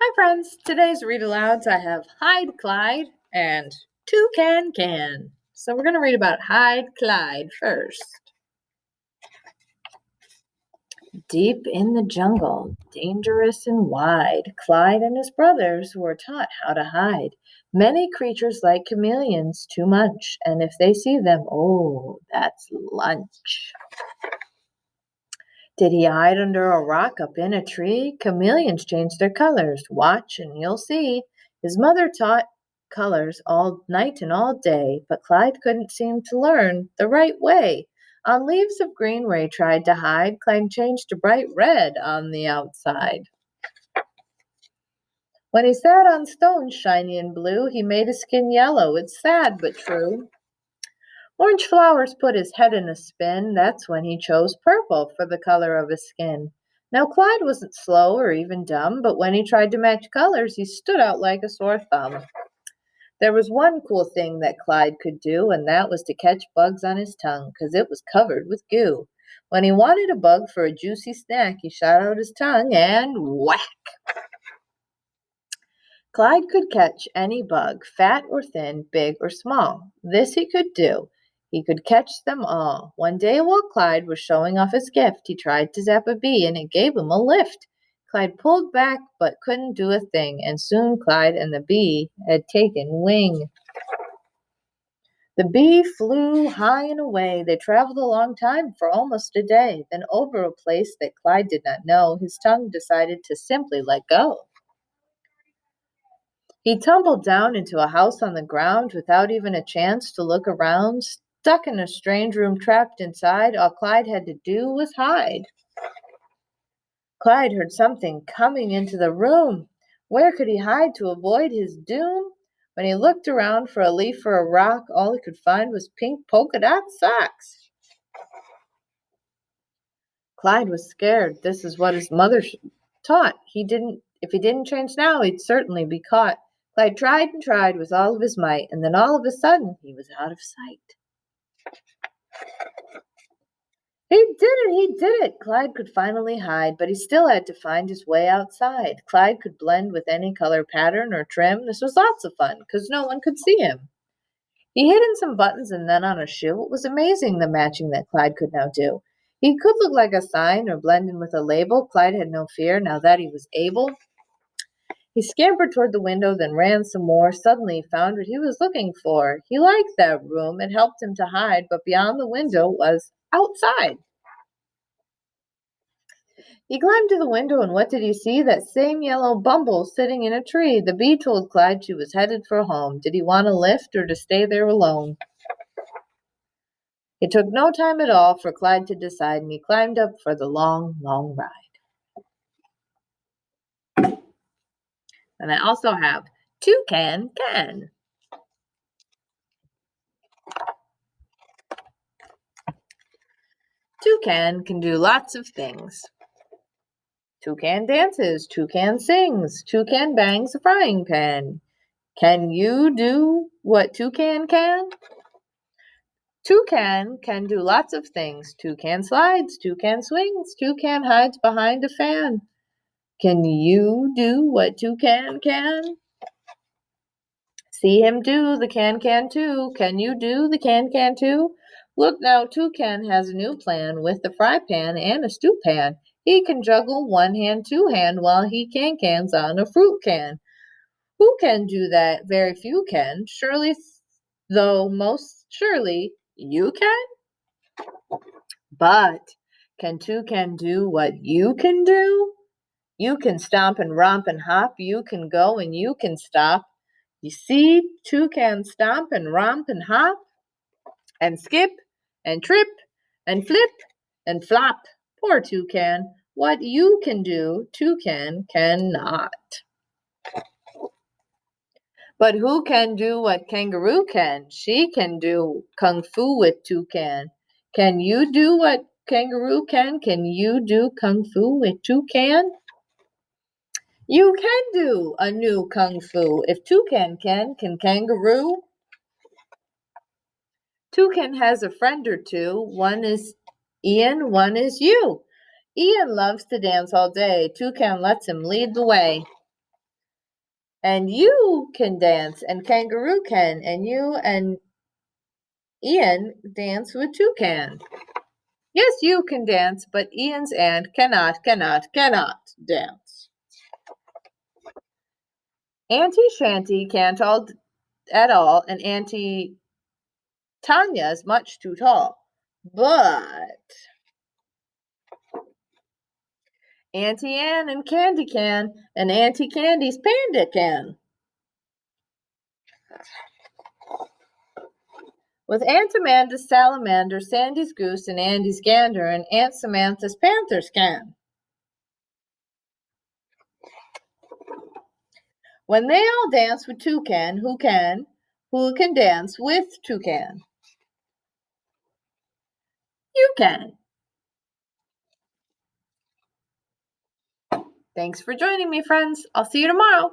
Hi friends, today's read alouds I have Hide Clyde and Toucan Can. So we're going to read about Hide Clyde first. Deep in the jungle, dangerous and wide, Clyde and his brothers were taught how to hide. Many creatures like chameleons too much, and if they see them, oh, that's lunch. Did he hide under a rock up in a tree? Chameleons change their colors. Watch and you'll see. His mother taught colors all night and all day, but Clyde couldn't seem to learn the right way. On leaves of green where he tried to hide, Clyde changed to bright red on the outside. When he sat on stones shiny and blue, he made his skin yellow. It's sad but true. Orange flowers put his head in a spin. That's when he chose purple for the color of his skin. Now Clyde wasn't slow or even dumb, but when he tried to match colors, he stood out like a sore thumb. There was one cool thing that Clyde could do, and that was to catch bugs on his tongue, 'cause it was covered with goo. When he wanted a bug for a juicy snack, he shot out his tongue and whack! Clyde could catch any bug, fat or thin, big or small. This he could do. He could catch them all. One day while Clyde was showing off his gift, he tried to zap a bee and it gave him a lift. Clyde pulled back but couldn't do a thing, and soon Clyde and the bee had taken wing. The bee flew high and away. They traveled a long time for almost a day. Then over a place that Clyde did not know, his tongue decided to simply let go. He tumbled down into a house on the ground without even a chance to look around. Stuck in a strange room, trapped inside, all Clyde had to do was hide. Clyde heard something coming into the room. Where could he hide to avoid his doom? When he looked around for a leaf or a rock, all he could find was pink polka dot socks. Clyde was scared. This is what his mother taught. If he didn't change now, he'd certainly be caught. Clyde tried and tried with all of his might, and then all of a sudden he was out of sight. He did it! Clyde could finally hide, but he still had to find his way outside. Clyde could blend with any color pattern or trim. This was lots of fun, 'cause no one could see him. He hid in some buttons and then on a shoe. It was amazing the matching that Clyde could now do. He could look like a sign or blend in with a label. Clyde had no fear now that he was able. He scampered toward the window, then ran some more. Suddenly he found what he was looking for. He liked that room. It helped him to hide, but beyond the window was outside. He climbed to the window, and what did he see? That same yellow bumble sitting in a tree. The bee told Clyde she was headed for home. Did he want a lift or to stay there alone? It took no time at all for Clyde to decide, and he climbed up for the long, long ride. And I also have Toucan Can. Toucan can do lots of things. Toucan dances, toucan sings, toucan bangs a frying pan. Can you do what toucan can? Toucan can do lots of things. Toucan slides, toucan swings, toucan hides behind a fan. Can you do what toucan can? See him do the can too. Can you do the can too? Look now, Toucan has a new plan with the fry pan and a stew pan. He can juggle one hand, two hand while he cans on a fruit can. Who can do that? Very few can. Surely, though most surely you can. But can Toucan do what you can do? You can stomp and romp and hop. You can go and you can stop. You see, Toucan stomp and romp and hop and skip and trip and flip and flop. Poor Toucan. What you can do, Toucan cannot. But who can do what Kangaroo can? She can do Kung Fu with Toucan. Can you do what Kangaroo can? Can you do Kung Fu with Toucan? You can do a new Kung Fu. If Toucan can Kangaroo? Toucan has a friend or two. One is Ian, one is you. Ian loves to dance all day. Toucan lets him lead the way. And you can dance, and Kangaroo can, and you and Ian dance with Toucan. Yes, you can dance, but Ian's and cannot dance. Auntie Shanty can't at all, and Auntie Tanya's much too tall. But Auntie Anne and Candy can, and Auntie Candy's Panda can. With Aunt Amanda's salamander, Sandy's goose, and Andy's gander, and Aunt Samantha's panthers can. When they all dance with Toucan, who can? Who can dance with Toucan? You can. Thanks for joining me, friends. I'll see you tomorrow.